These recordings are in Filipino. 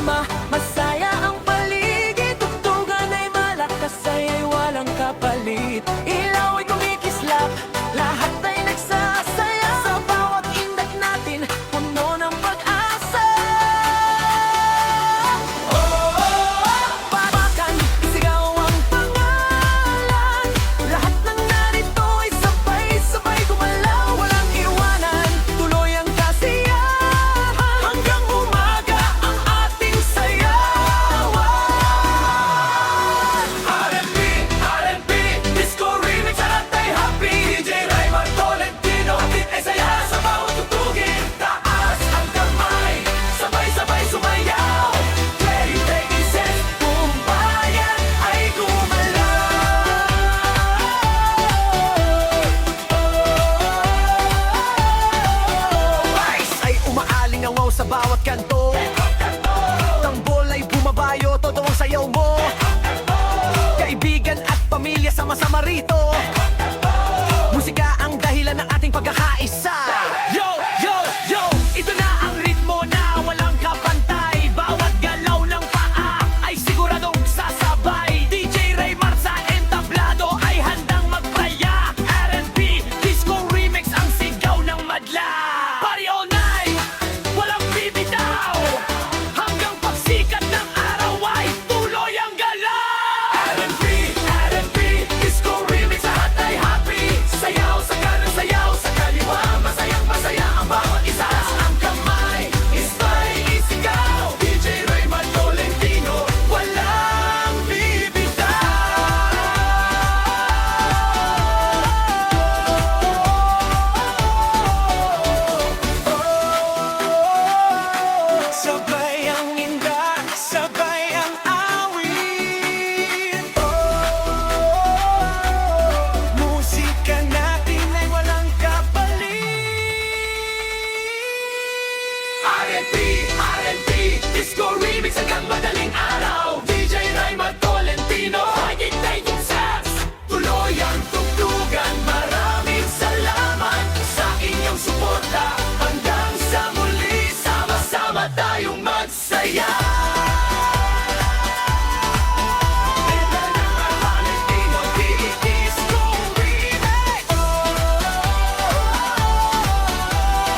kalma, masaya ang paligid. Tugtugan ay malakas, saya'y walang kapalit. Ilaw ay kumikislap, lahat ay nagsasaya. Sa bawat indak natin, puno ng pag-asa. Papakan, isigaw ang pangalan. Lahat ng narito ay sabay-sabay gumalaw. Walang iwanan, tuloy ang kasiyahan. Hanggang umaga ang ating sayawan. R&B, disco remix, lahat ay happy. DJ Raymond Tolentino, atin ay saya sa bawat tugtugin. Taas ang kamay, sabay-sabay sumayaw. Play, taking sense, buong bayan ay gumalaw. Vice ay umaalingaw sa bawat kanto. Tambol ay bumabayo, todo ang sayaw mo. Kaibigan at pamilya sama-sama rito. Musika ang dahilan ng ating pagkakaisa. Yo, yo, yo! Ito na ang ritmo na walang kapantay. Bawat galaw ng paa ay siguradong sasabay. DJ Ray Marza entablado ay handang magpaya. R&B, disco remix ang sigaw ng madla. Party all night, walang bibitaw. Hanggang pagsikat ng araw ay tuloy ang galaw. R&B, disco remix, lahat ay happy. Sayaw sa kanan, sayaw sa kaliwa. Masayang masaya ang bawat isa. Ang kamay, isbay, isigaw. DJ Raymond Tolentino, walang bibitaw. Sabay ang indak, sabay ang awit. Musika natin ay walang kapalit. R&B, disco remix hanggang madaling araw. DJ Raymond Tolentino, taking sense, tuloy ang tugtugan. Maraming salamat sa inyong suporta. Hanggang sa muli, sama-sama tayong magsaya. Valentino, disco remix.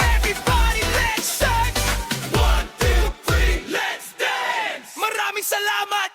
Everybody, let's dance. 1, 2, 3, let's dance. Maraming salamat.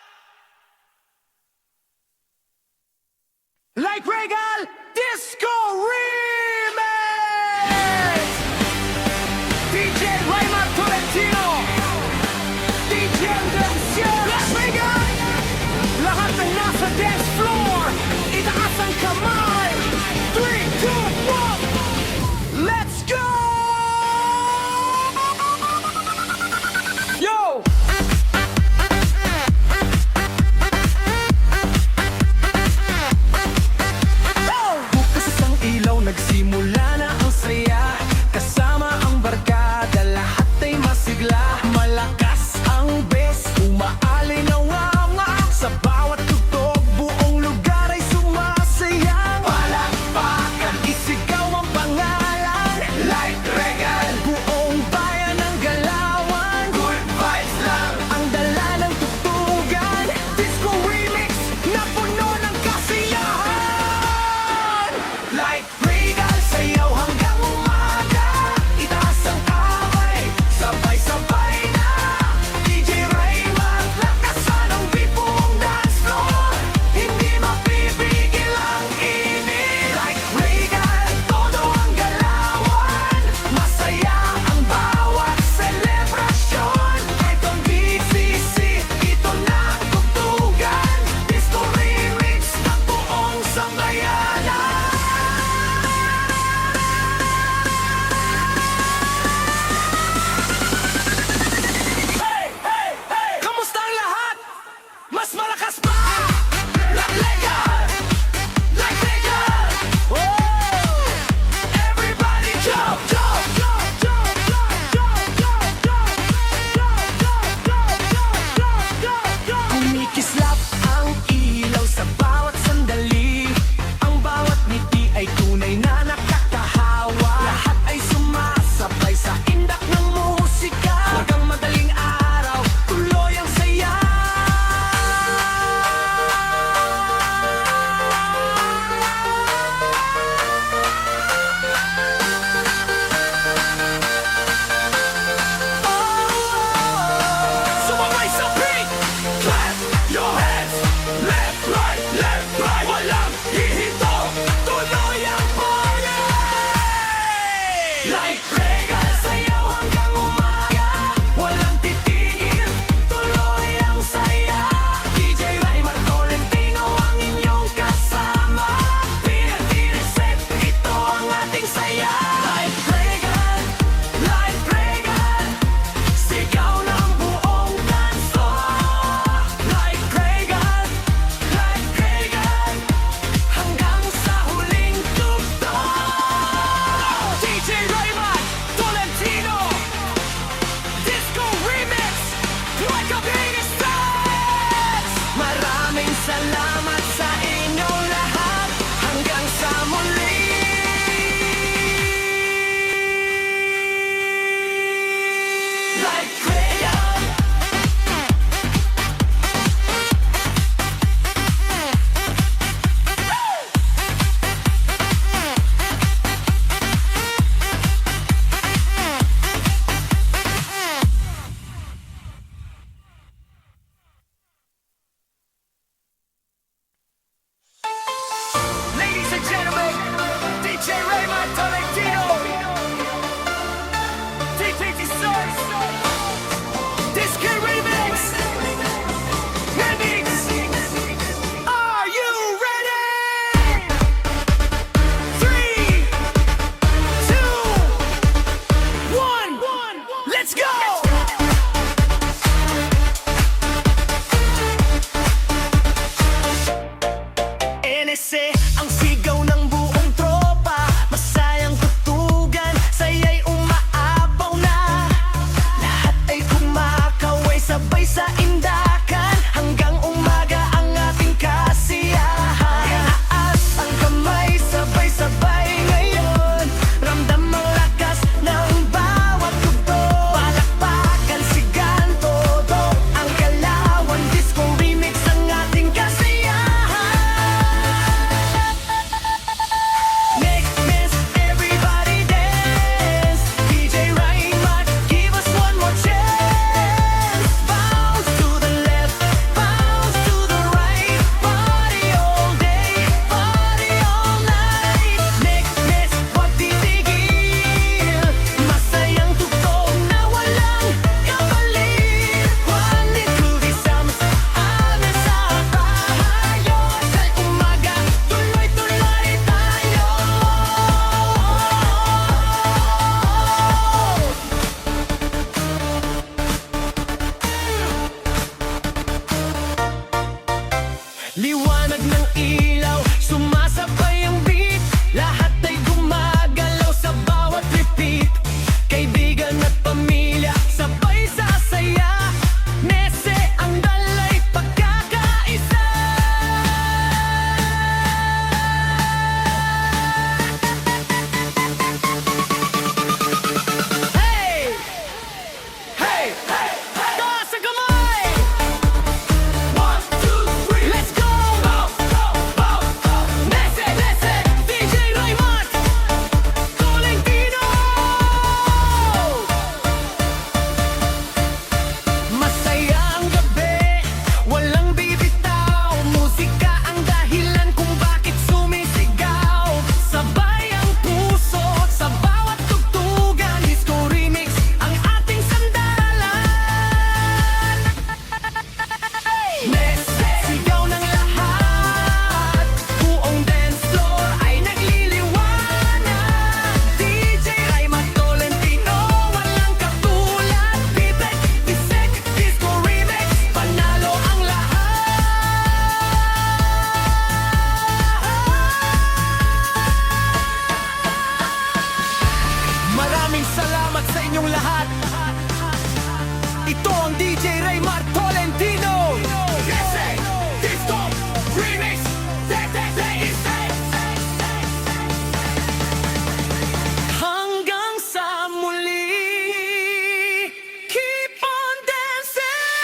Crayon. Ladies and gentlemen, DJ Raymond Tolentino, DPT Source, Disc Remix, Remix. Are you ready? 3, 2, 1, let's go! NSA ang sigaw ng buong tropa, masayang tutugan, saya'y umaapaw na. Lahat ay kumakaway sabay sa indakan, hanggang umaga ang ating kasiyahan. Itaas ang kamay, sabay-sabay ngayon, ramdam ang lakas ng bawat tugtog. Palakpakan, sigahan todo ang galawan, disco remix ang ating kasiyahan. Make miss, everybody dance. DJ Raymond, give us one more chance. Bounce to the left, bounce to the right. Party all day, party all night. Make miss, huwag titigil. Masayang tugtog na walang kapalit. Wanted to be some amin sa bahayo. Sa umaga, tuloy-tuloy tayo. Liwanag ng ilaw, sumasabay ang beat. Lahat ay gumagalaw sa bawat repeat. Kaibigan at pamilya, sabay sasaya. Nese ang dalay pagkakaisa. Hey! Hey! Hey! Taas ang kamay! 1, 2, 3, let's go! Nese, Nese, DJ Raymond Tolentino! Masaya ang gabi, walang bibitaw. Musika ang dahilan kung bakit sumisigaw. Sabay ang puso sa bawat tugtugan. Disco remix ang ating sandalan. Nese, sigaw ng lahat. Buong dance floor ay nagliliwanag. DJ Raymond Tolentino, walang katulad. Pipet, Bisek, Disco Remix, panalo ang lahat. Maraming salamat sa inyong lahat. Ito ang DJ Raymond Tolentino. Yes, Disco Remix. Hanggang sa muli, keep on dancing.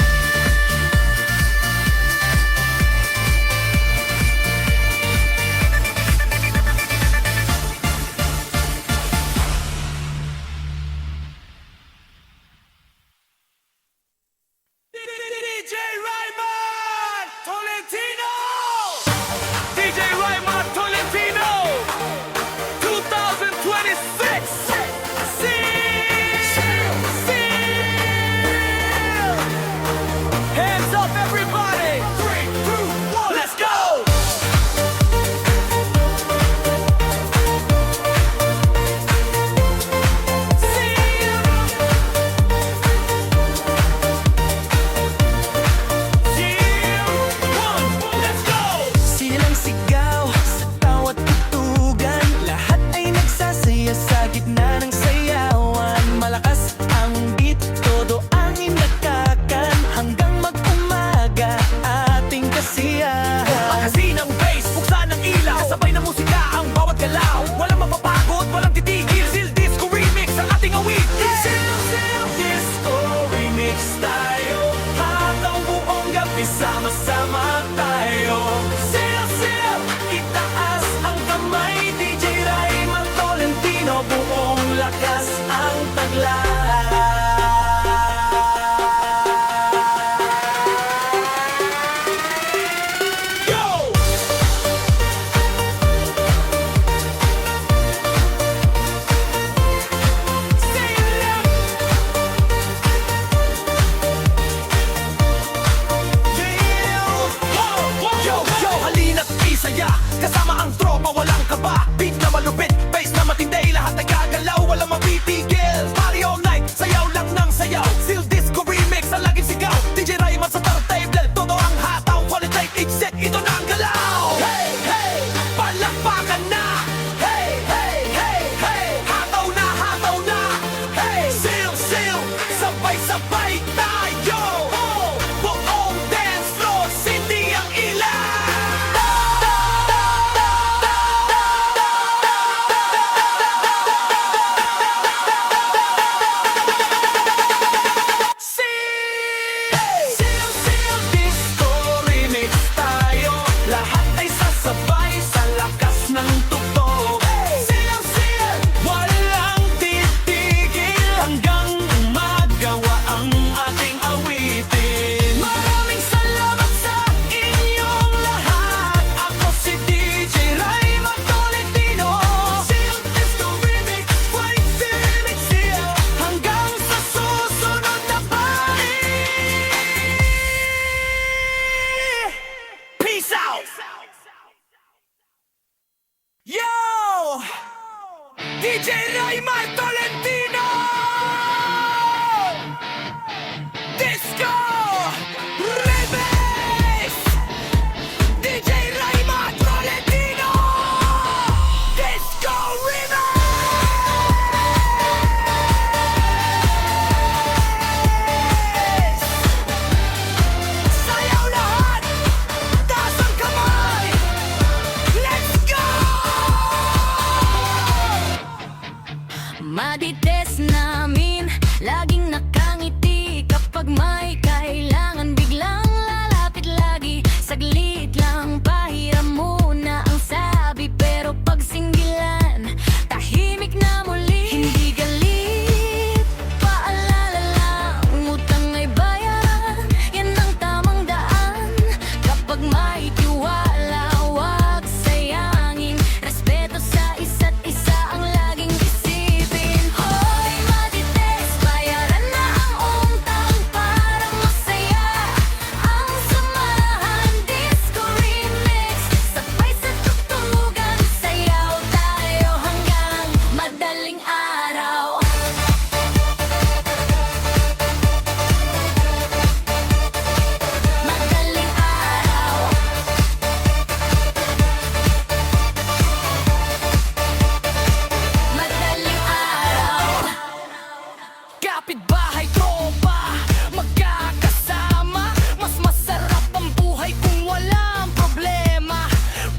kapitbahay, tropa, magkakasama. Mas masarap ang buhay kung walang problema.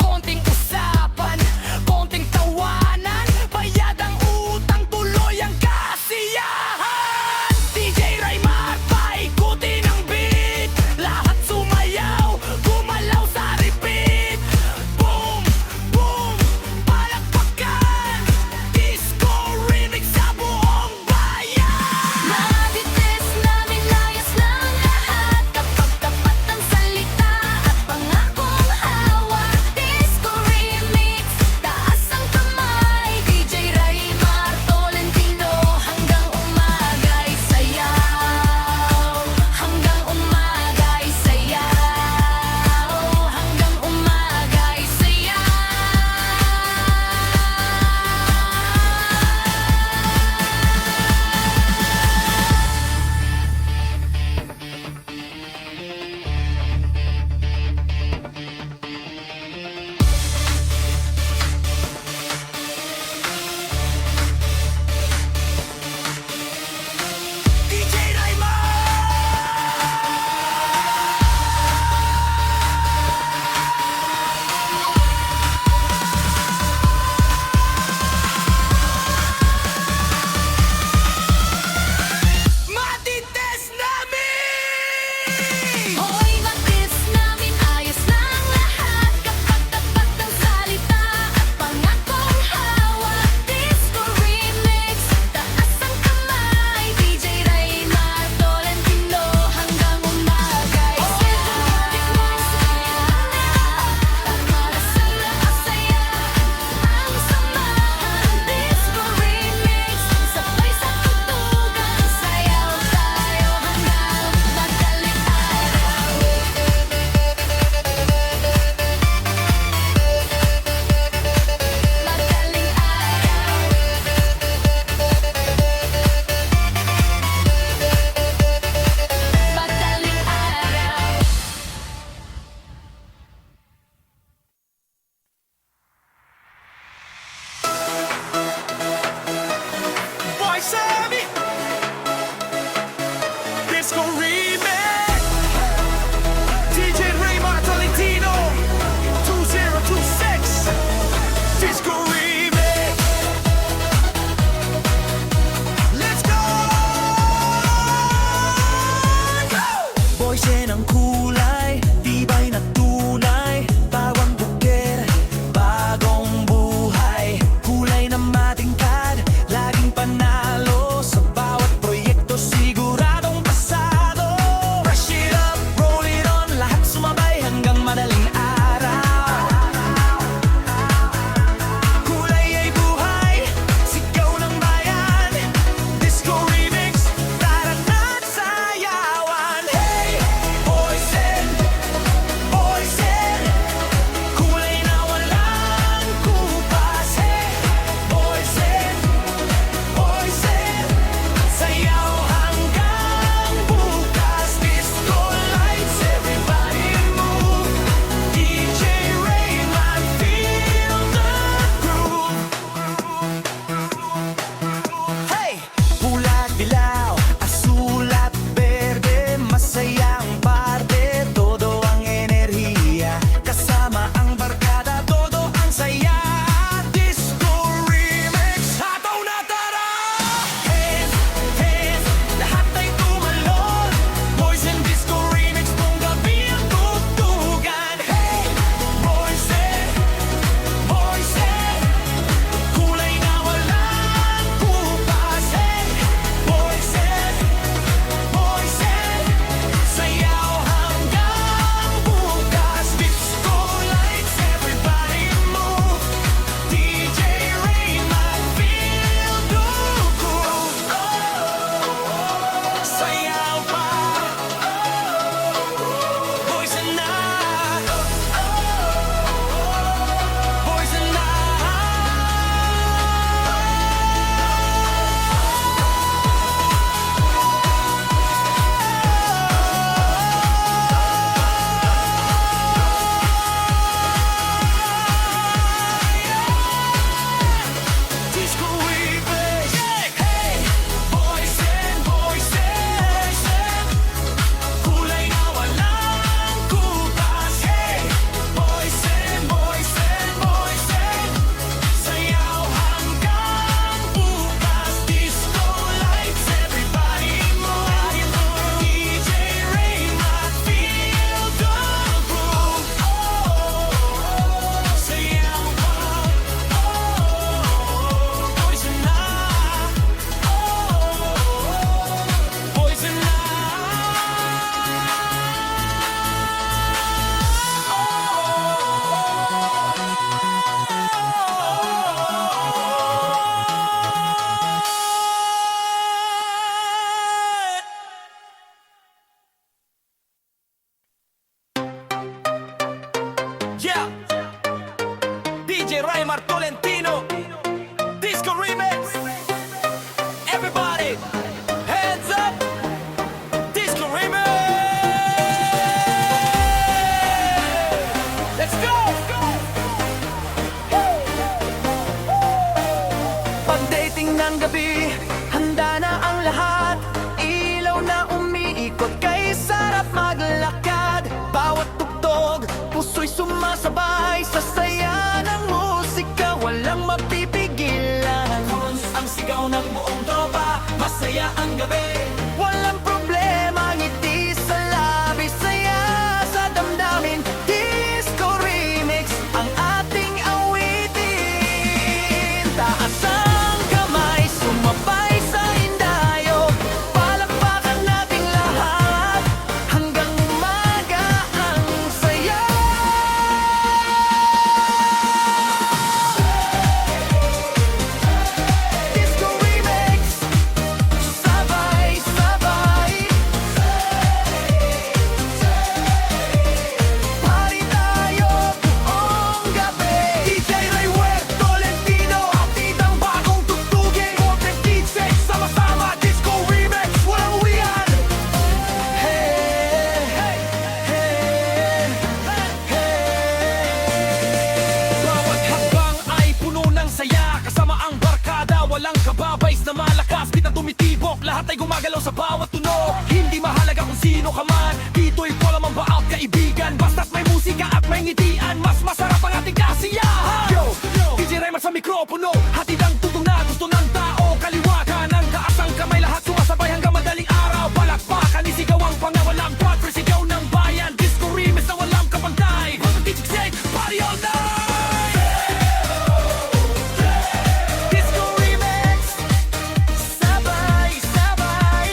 Konting usapan, konting tawanan, bayad ang utang, tuloy ang kasiyahan. DJ Raymar, paikutin ang beat, lahat sumayaw, gumalaw sa repeat. Boom, boom, palakpakan, disco remix sa buong bayan. Madite Raymar Tolentino Disco Remix. Everybody, hands up. Disco Remix. Let's go. Pagdating ng gabi, handa na ang lahat. Ilaw na umiikot, kay sarap maglakad. Bawat tugtog, puso'y sumasabay sa saya ng musika, walang mapipigilan. Ang sigaw ng buong tropa, masaya ang gabi. Walang problema, ngiti sa labi, saya sa damdamin. Disco Remix ang ating awitin. Taas ang kamay, sumabay sa indayo. Palakpakan nating lahat, hanggang umaga ang saya. Disco Remix, sabay-sabay. Party tayo buong gabi. DJ Raymar Tolentino, hatid ang bagong tugtugin. Content DJ, sama-sama. Disco Remix, walang uwian. Hey, hey, hey, hey. Bawat hakbang ay puno ng saya. Kasama ang barkada, walang kababays na malakas. Di na tumitibok, lahat ay gumagalaw sa bawat tunog. Hindi mahalaga kung sino ka man, dito'y wala mang baalt kaibigan. Basta't may musika at may ngitian, mas masarap ang ating kasiyahan. Yo, DJ Raymar sa mikropono, hatid ang tugtog na gusto ng tao. Kaliwa kanan, taas ang kamay, lahat sumasabay hanggang madaling araw. Palakpakan, isigaw ang pangawalang quadro, sigaw ng bayan. Disco Remix na walang kapantay. Content DJ, party all night. Disco Remix, sabay-sabay.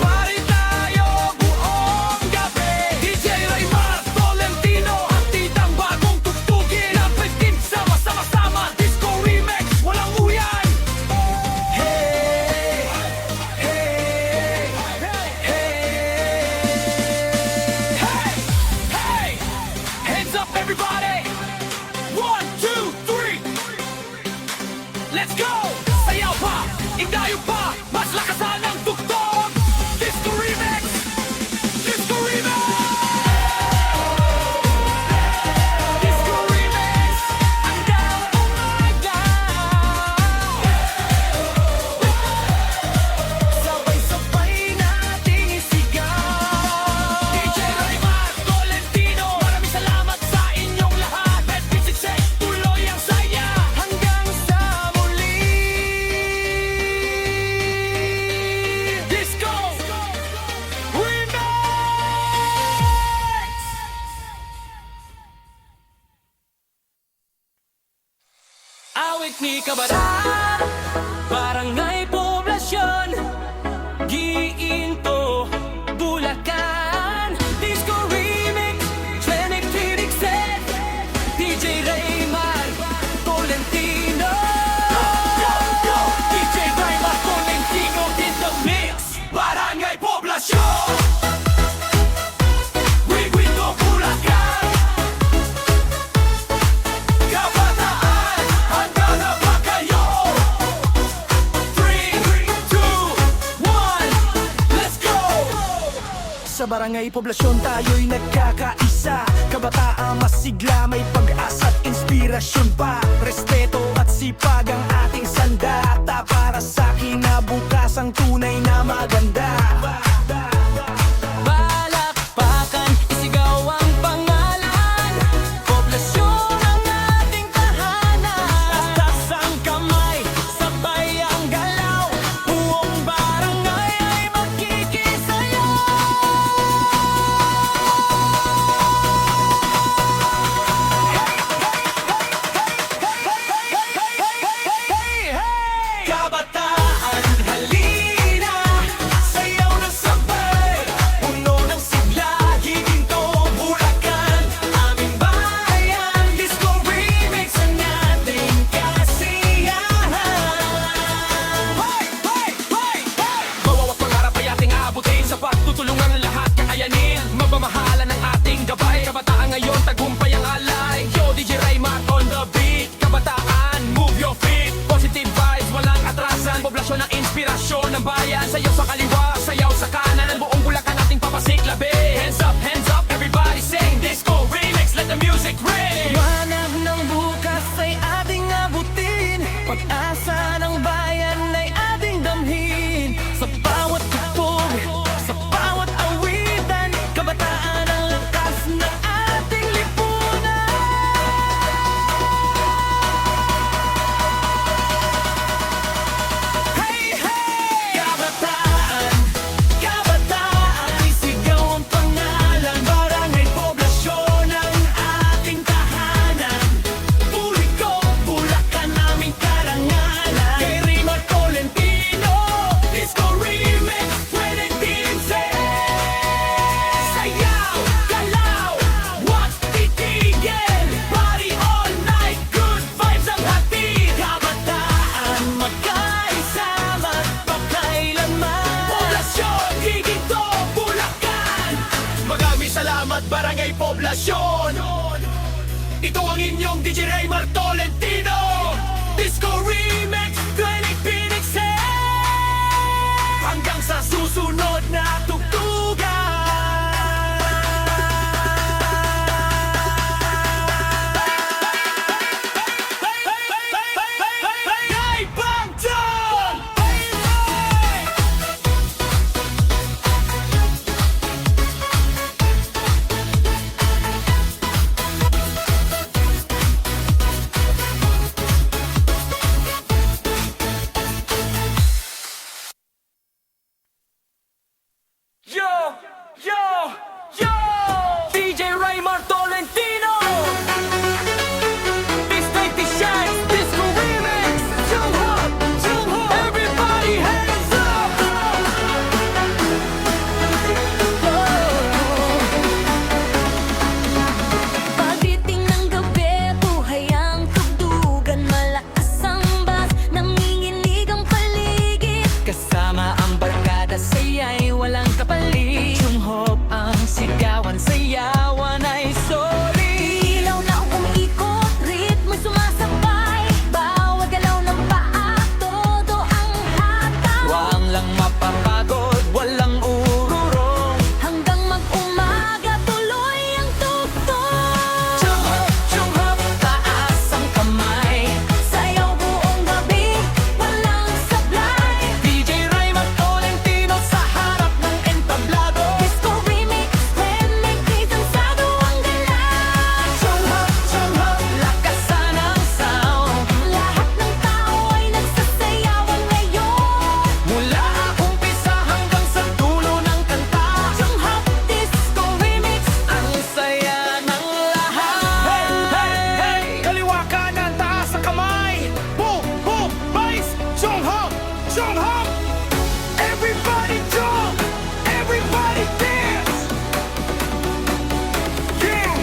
Party tayo buong gabi. DJ Raymar Tolentino, hatid ang bagong tugtugin. Napitin sama-sama, Disco Remix, walang uyan. Hey, hey, hey, hey, hands up everybody. 1, 2, 3. Let's go! Sayaw pa, igdayo pa, mas lakasan ang tugtog. Disco Remix! Disco Remix! Disco Remix! Hanggang umaga. Sabay-sabay nating isigaw. DJ Raymar Tolentino, maraming salamat sa inyong lahat. At P66, tuloy ang saya hanggang sa muli. Disco Remix! Awit ni Kabataan, Barangay Poblasyon, Giinto, Bulacan. Disco Remix, Trenic Tinigset, DJ Raymar Tolentino. DJ Raymar Tolentino in the mix. Barangay Poblasyon, Giinto, Bulacan. Kabataan, handa na ba kayo? 3, 2, 1, let's go! Sa barangay poblasyon tayo'y nagkakaisa. Kabataan masigla, may pag-asa at inspirasyon pa. Respeto at sipag ang ating sandata para sa kinabukasang tunay na maganda. Palakpakan, isigaw ang pangalan. Poblasyon ang ating tahanan. Taas ang kamay, sabay ang galaw. Buong barangay ay magkikisayaw. Kabataan, halina, sayaw na sabay. Puno ng sigla, Giginto, Bulacan, aming bayan. Disco Remix ang ating kasiyahan. Hey, hey, hey, hey! Mawawak pangarap ay ating aabutin, sa pagtutulungan ng lahat kakayanin. Magmamahalan ng ating gabay, kabataan ngayon. pag-asa ng bayan ay ating damhin. Sa bawat tugtog, sa bawat awitan, kabataan ang lakas ng ating lipunan. Hey, hey! Kabataan, kabataan, isigaw ang pangalan. Barangay poblasyon ang ating tahanan. Puriko, Bulacan aming karangalan. Kay Raymar Tolentino, Disco Remix 2015. Sayaw, galaw, wag titigil. Party all night, good vibes ang hatid. Kabataan, magkaisa, magpakailanman. Poblasyon, Giginto, Bulacan. Maraming salamat, Barangay Poblasyon. Ito ang inyong DJ Raymar Tolentino, Disco Remix 2015. Hanggang sa susunod na tugtugan. Hey, Bangtan! Yo, yo, yo! DJ Raymar Tolentino! This night is shines, Disco Remix! Jump up, everybody hands up! Pagdating ng gabi, buhay ang tugtugan. Malakas ang bass, nanginginig ang paligid. Kasama ang barkada, saya'y walang kapalit. Jumhop ang sigawan, sayawan ay solid. Ilaw na umiikot, ritmo'y sumasabay. Bawat galaw ng paa, todo ang hatang. Wang lang mapapagod, walang ururong. Hanggang mag-umaga, tuloy ang tugtog. Jumhop, taas ang kamay. Sayaw buong gabi, walang sablay. DJ Raymar Tolentino sa harap ng entablado. Disco Remix, remix, isansado ang galaw. Jumhop, lakasan ang sound. Lahat ng tao ay nagsasayawan ngayon. Mula umpisa hanggang sa dulo ng kanta. Jumhop, Disco Remix. Ang saya ng lahat. Hey, hey, hey! Kaliwa kanan, taas ang kamay. Boom, boom, bass. Jumhop, jumhop. Everybody jump. Everybody dance. Yeah!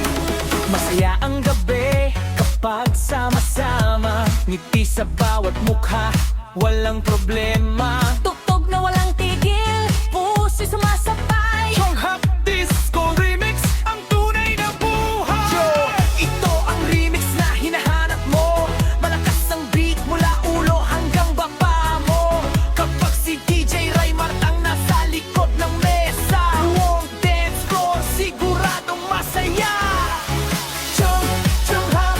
Masaya ang gabi kapag sama-sama. Ngiti sa bawat mukha, walang problema. Tugtog na walang tigil, puso'y sumasabay. Jumhop Disco Remix, ang tunay na buhay. Ito ang remix na hinahanap mo. Malakas ang beat mula ulo hanggang baba mo. Kapag si DJ Raymar ang nasa likod ng mesa, buong dance floor siguradong masaya. Jumhop,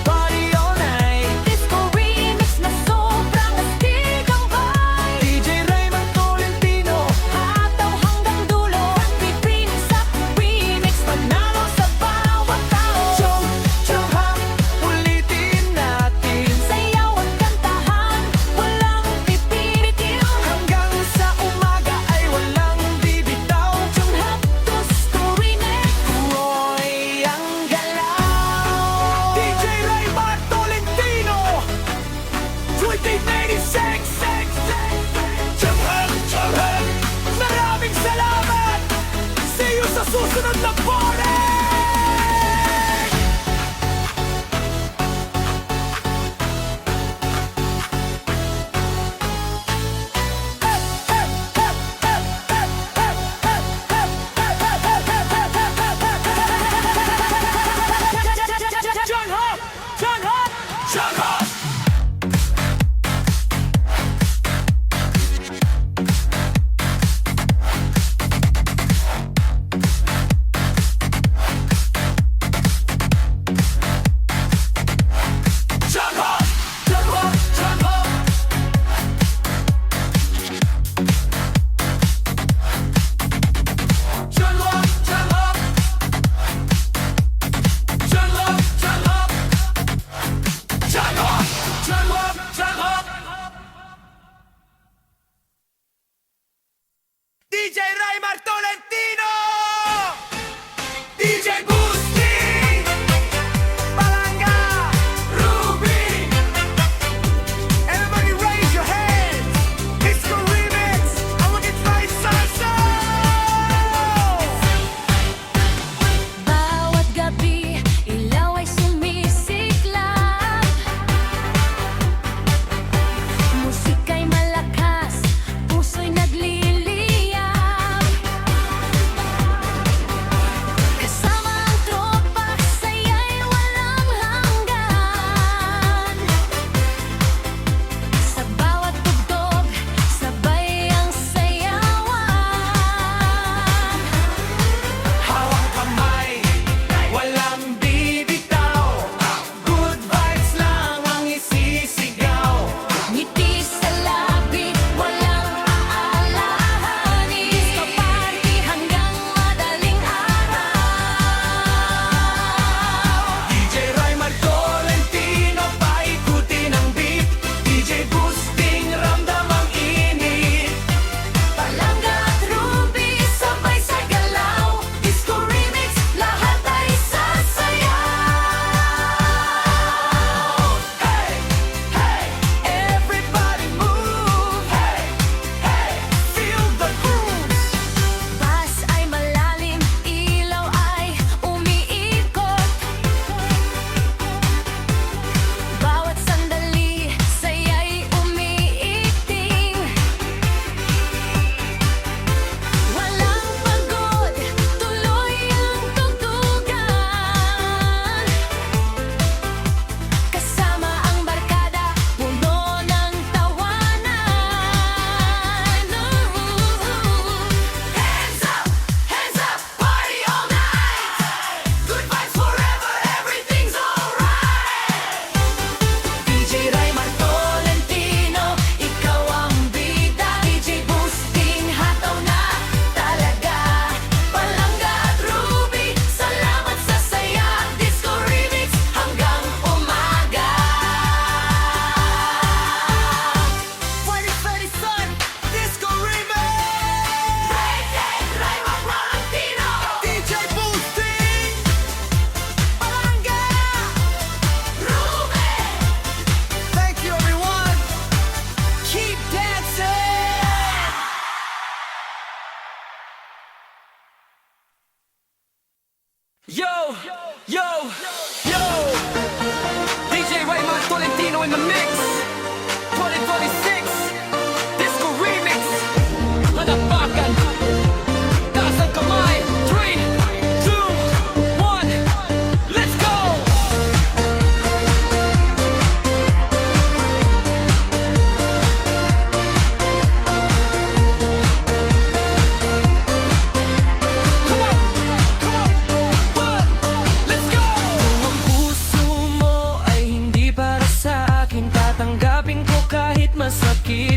party all night. Disco Remix na sobrang astig ang vibe. DJ Raymar Tolentino, Hataw hanggang dulo, pipinis sa remix. panalo sa bawat tao. Jumhop, ulitin natin. Sayaw at kantahan, walang pipilitin. Hanggang sa umaga ay walang bibitaw. Jumhop, Disco Remix. Roy ang galaw. DJ Raymar Tolentino 2086. Jumhop, jumhop. Maraming salamat. See you sa susunod na party. John Hop!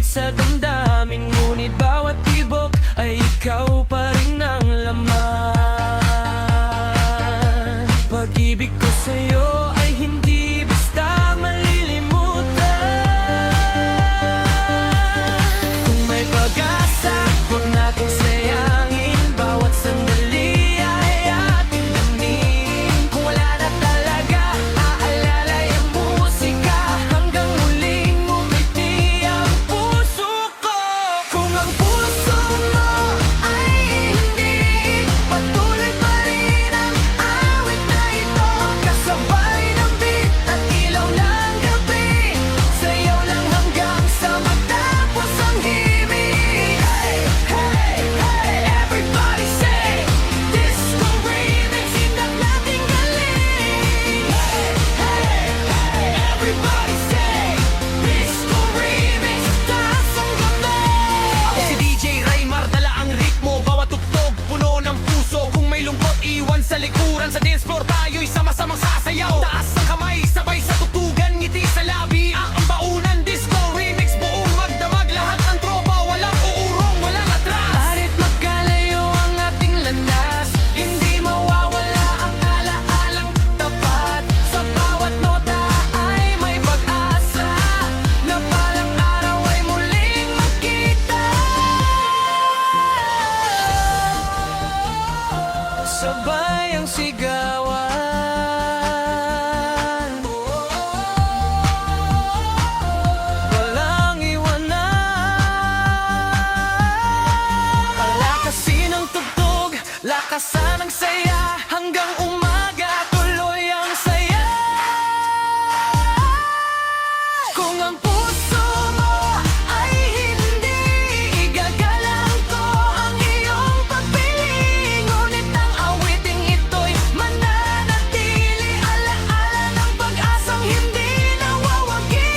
Init sa damdamin, ngunit bawat tibok ay ikaw pa rin ang laman. Pag-ibig ko sa'yo ay hindi basta malilimutan. Kung may pag-asa, huwag nating sayangin. Bawat sandali ay ating damnin. Kung wala na talaga, aalala yung musika. Hanggang muling umiti ang puso ko. Kung ang puso mo ay hindi, patuloy pa rin ang awit na ito. Kasabay ng beat at ilaw ng gabi, sayaw lang hanggang sa matapos ang himig. Hey, hey, hey, everybody say, disco remix, hindak nating galing. Hey, hey, hey, everybody say, disco remix, taas ang kamay. Ako si DJ Raymar, dala ang ritmo. Bawat tugtog, puno ng puso. Kung may lungkot, iwan sa likuran. Sa dance floor tayo'y sama-samang sasayaw. Taas ang kamay, sabay sa tutugan. Ngiti sa labi, ang baunan. Disco remix, buong magdamag. Lahat ng tropa, walang uurong, walang atras. Kahit magkalayo ang ating landas, hindi mawawala ang alaalang tapat. Sa bawat nota ay may pag-asa, na balang araw ay muling magkita. Sabay ang sigawan, walang iwanan. Palakasin ang tugtog, lakasan ang saya, hanggang umaga tuloy ang saya. Kung ang puso mo ay hindi, igagalang ko ang iyong pagpili. Ngunit ang awiting ito'y mananatili, alaala ng pag-asang hindi nawawagi.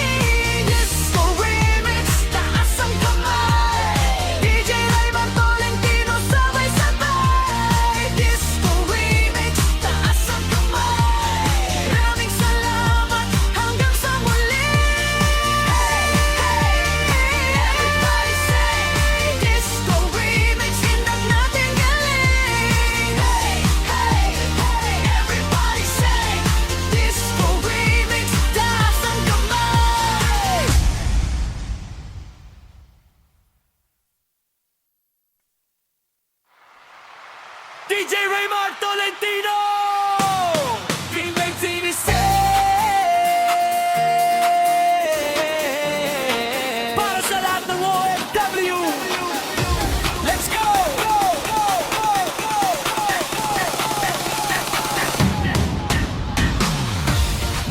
Disco remix, taas ang kamay. DJ Raymar Tolentino, sabay-sabay. Disco remix, taas ang kamay. Maraming salamat hanggang sa muli. Everybody say, disco remix, hindak natin galing. Everybody say, disco remix, taas ang kamay. DJ Raymar Tolentino! Big Bang TV Para sa lahat ng OFW! Let's go!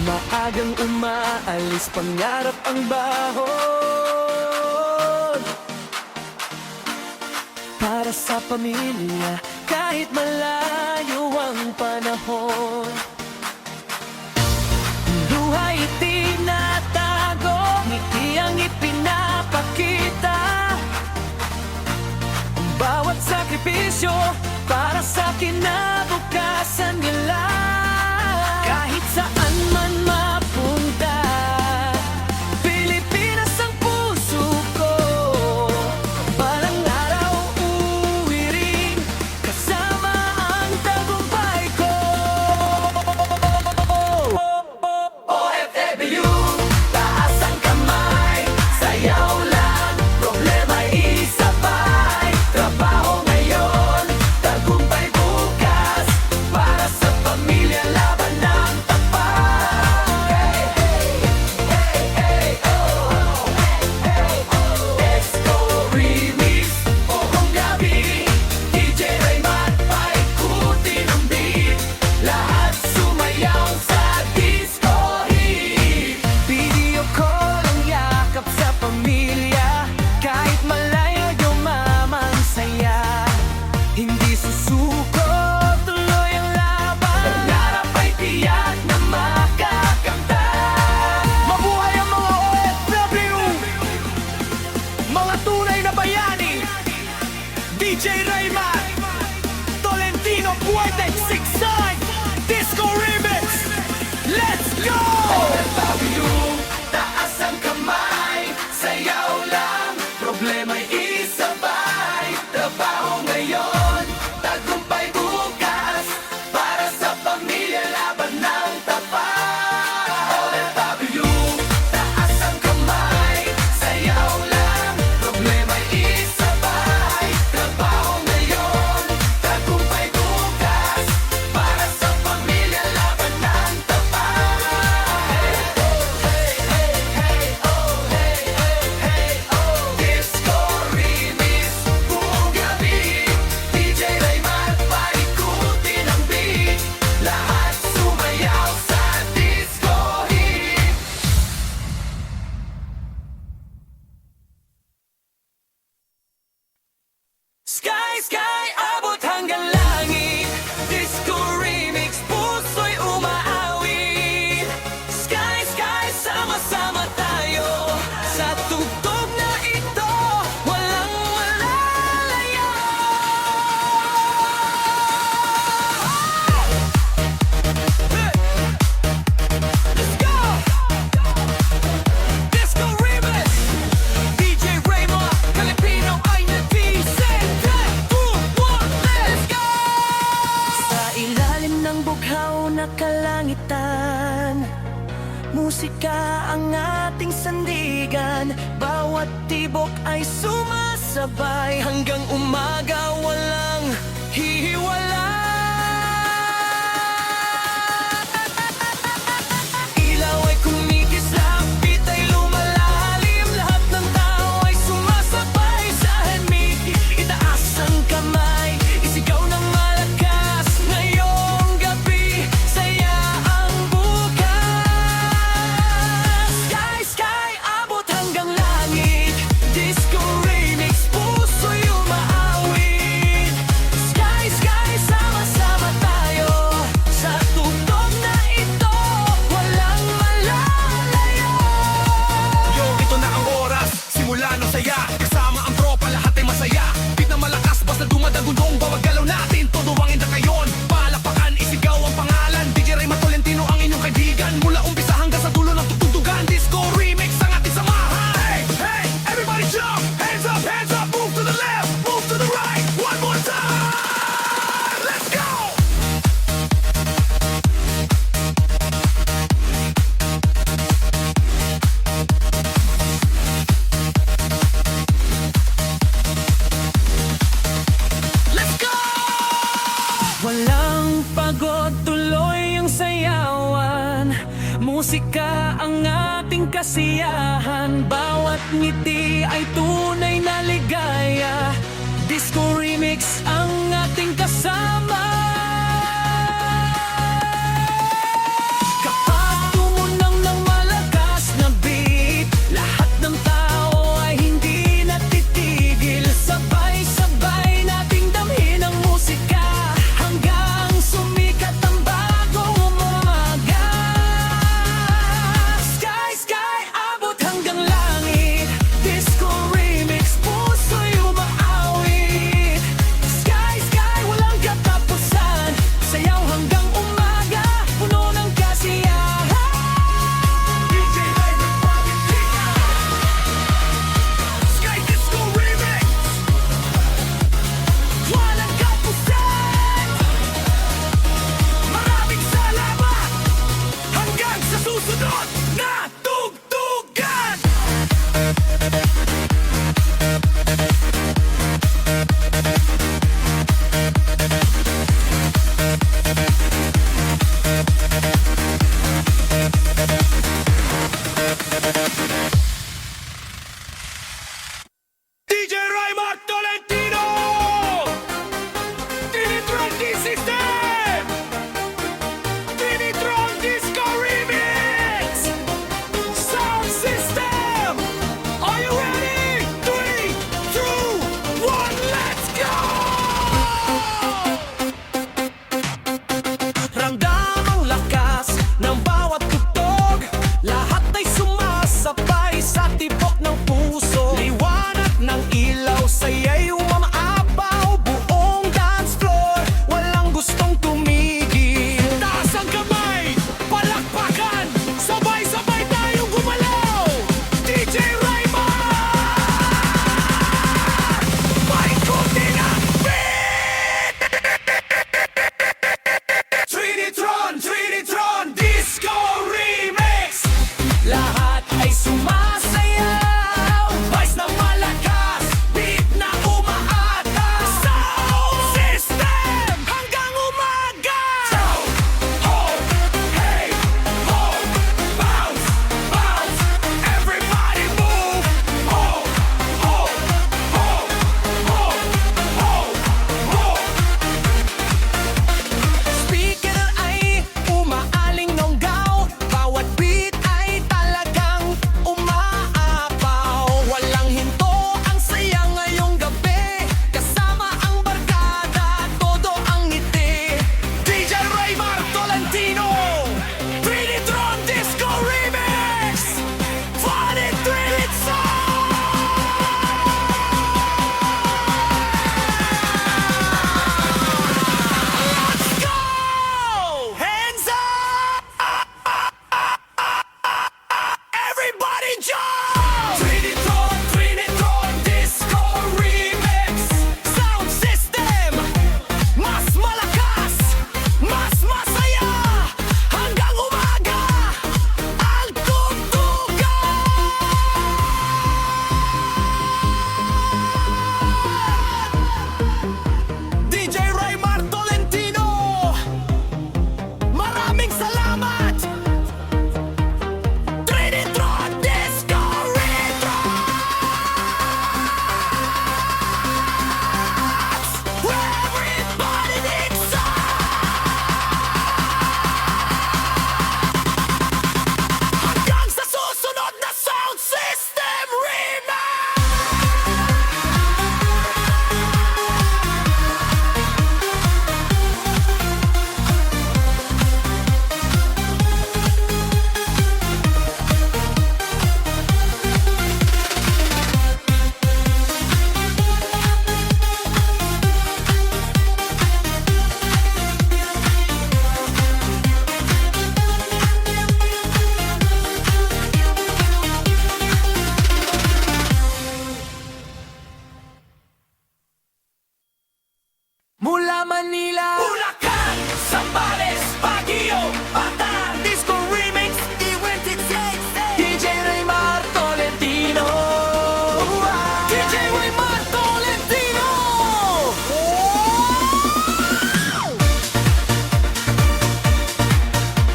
Maagang umaalis, pangarap ang bahon. Para sa pamilya, kahit malayo ang panahon. Luhay itinatago, ngiti ang ipinapakita. Ang bawat sakripisyo para sa kinabukasan nila. Kahit saan man mapunta, Pilipinas ang puso ko. Balang araw uwi rin, kasama ang tagumpay ko. OFW, taas ang kamay. Sayaw lang, problema'y isabay. Trabaho ngayon, tagumpay bukas. Para sa pamilya, laban ng tapat. Hey, hey, hey, hey, oh. Hey, oh. Disco remix, buong gabi. DJ Raymar, paikutin ang beat. Lahat sumayaw sa disco hit. Video call ang yakap sa pamilya, kahit malayo dumamang saya. Hindi susuko, tuloy ang laban. Pangarap ay tiyak na makakamtan. Mabuhay ang mga OFW, mga tunay na bayani. DJ Raymar Tolentino, Puertek, Siksan, Disco Remix. Let's go! OFW, taas ang kamay. Sayaw lang, sabay hanggang umaga, walang hihiwala. Ilaw ay kumikislap, pitay lumalalim, lahat ng tao ay sumasabay sa himig. Itaas ang kamay, isigaw ng malakas, ngayong gabi, saya ang bukas. Sky, sky, abot hanggang langit, disco remix, puso'y umaawit. Sky, sky, sama-sama tayo, sa tugtog na ito, walang malalayo. Yo, ito na ang oras, simula ng saya. Kasama ang tropa, lahat ay masaya. Beat na malakas, basta dumadagundong, bawag galaw natin, todo ang indakayon. Palapakan, isigaw ang pangalan, DJ Ray Matolentino ang inyong kaibigan. Mula umpisa hanggang sa dulo ng tutugtugan, disco remix ang ating samahan. Hey, hey, everybody jump, hands up, move to the left, move to the right, one more time, let's go! Let's go! Walang pagod, tuloy ang sayawan. Musika ang ating kasiyahan. Bawat ngiti ay tunay na ligaya. Disco remix ang ating kasama. Kapag tumunang ng malakas na beat, lahat ng tao ay hindi natitigil. Sabay-sabay nating damhin ang musika hanggang sumikat ang bagong umaga. Sky, sky, abot hanggang langit, disco remix, puso'y umaawit. Sky, DJ Raymar Tolentino!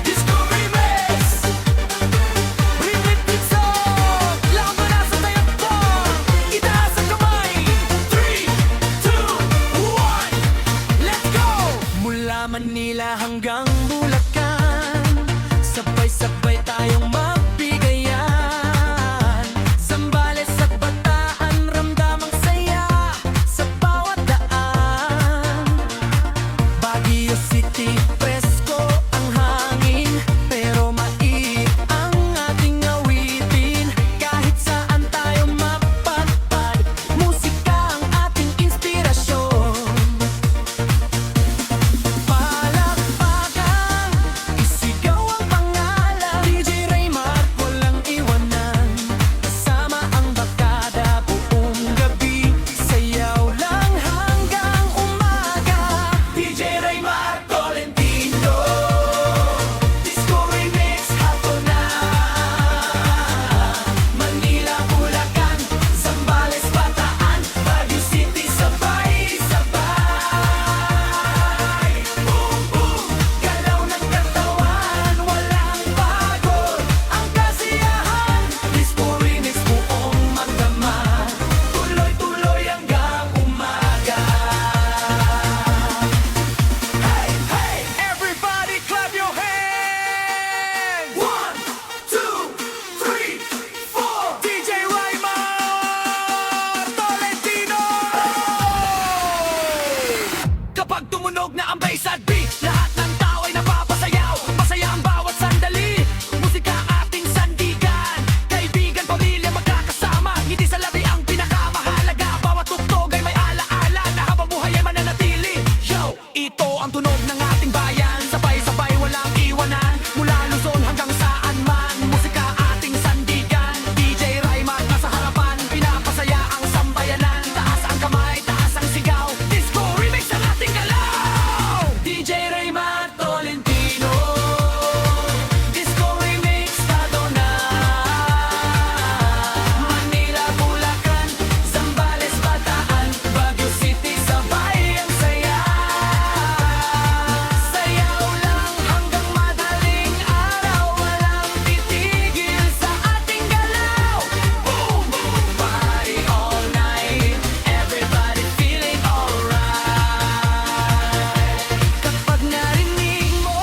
Disco Remix! Remix Pizza! Laban na sa tayagpang! Itaas ang kamay! 3, 2, 1, let's go! Mula Manila hanggang Bulacan, sabay-sabay tayong magbigayan. Zambales at Bataan, ramdam ang saya sa bawat daan. Baguio City, presko ang hangin, pero maiit ang ating awitin. Kahit saan tayo mapadpad, musika ang ating inspirasyon. Palakpakan, isigaw ang pangalan, DJ Raymar walang iwanan. Kasama ang barkada buong gabi, sayaw lang hanggang umaga. DJ Raymar Tolentino, Disco Remix hapon na. Manila, Bulacan, Zambales, Bataan, Baguio City, sabay-sabay. Boom, boom, galaw ng katawan, walang pagod ang kasiyahan. Disco Remix buong magdamag, tuloy-tuloy hanggang umaga. Hey, hey, everybody clap your hands! 1, 2, 3, 4, DJ Raymar Tolentino! Kapag tumunog na ang bass at beat, lahat ng tao ay napapasayaw. Masaya ang bawat sandali, musika ating sandigan. Kaibigan, pamilya, magkakasama, hindi sa labi ang pinakamahalaga. Bawat tugtog ay may alaala na habang buhay ay mananatili. Yo, ito ang tunog ng ating bayan, sabay-sabay walang iwanan. Mula Luzon hanggang saan man, musika ating sandigan. DJ Raymar nasa harapan, pinapasaya ang sambayanan. Taas ang kamay, taas ang sigaw, Disco Remix ang ating galaw. DJ Raymar Tolentino, Disco Remix tado na. Manila, Bulacan, Zambales, Bataan, Baguio City, sabay ang saya. Sayaw lang hanggang madaling araw, walang titigil sa ating galaw. Boom, boom, party all night, everybody feeling alright. Kapag narinig mo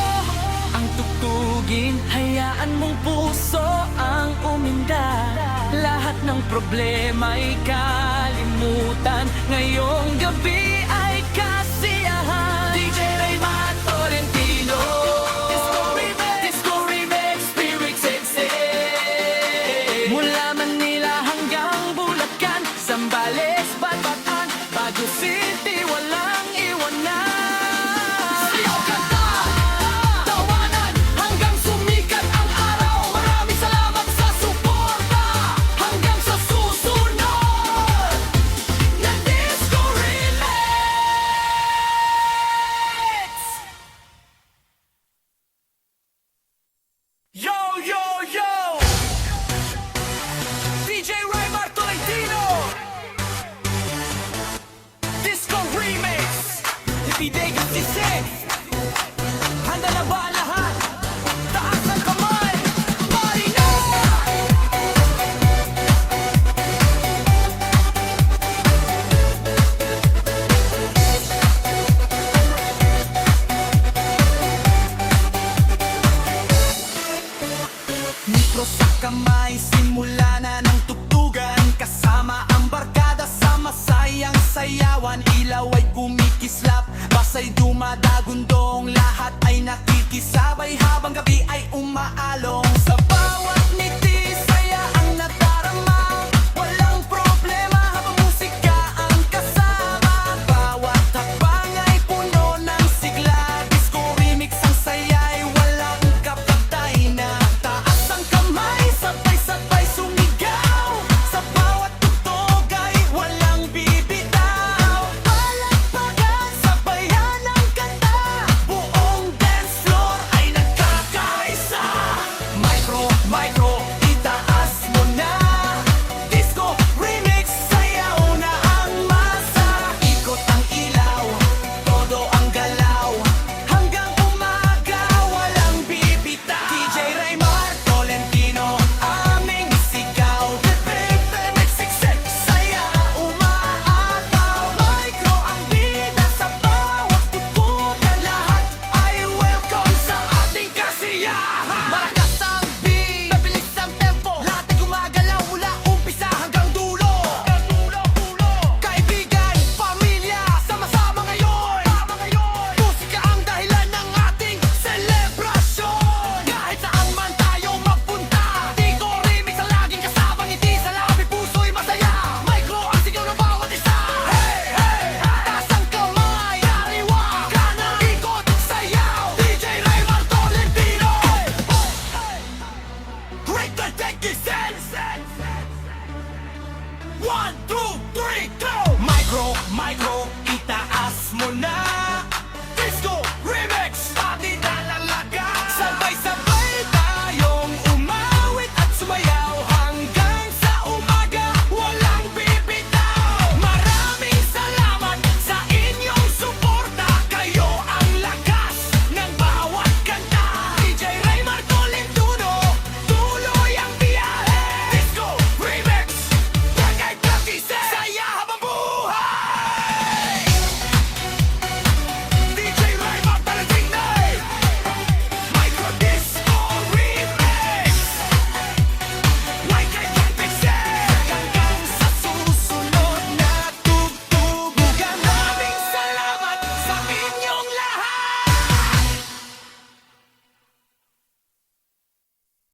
ang tugtugin, hayaan mong puso ang uminda. Lahat ng problema'y kalimutan, ngayong gabi ay kasiyahan. DJ Raymar Tolentino, Disco Remix, Spirit Sensei. Mula Manila hanggang Bulacan, Zambales, Bataan, Baguio City, walang iwanan. Sayaw ka na, tawanan, hanggang sumikat ang araw. Maraming salamat sa suporta, hanggang sa susunod na Disco Remix. Yo, yo, yo! DJ Raymar Tolentino, Disco Remix. Ibigay kasi handa na ba lahat? Taas ang kamay, party na! Mikro sa kamay, simula na ng tugtugan. Kasama ang barkada sa masayang sayawan. Ilaw ay kumikislap, basay dumadagundong. Lahat ay nakikisabay habang gabi ay umaalong. Sa bawat ngiti, saya ang nadarama. Walang problema habang musika ang kasama. Bawat hakbang ay puno ng sigla. Disco Remix ang saya'y walang kapatay na. Taas ang kamay, sabay-sabay sumigaw. Sa bawat tugtog ay walang bibitaw. Palakpakan, sabayan ang kanta. Buong dance floor ay nagkakaisa. Micro, itaas mo na. Micro, itaas mo na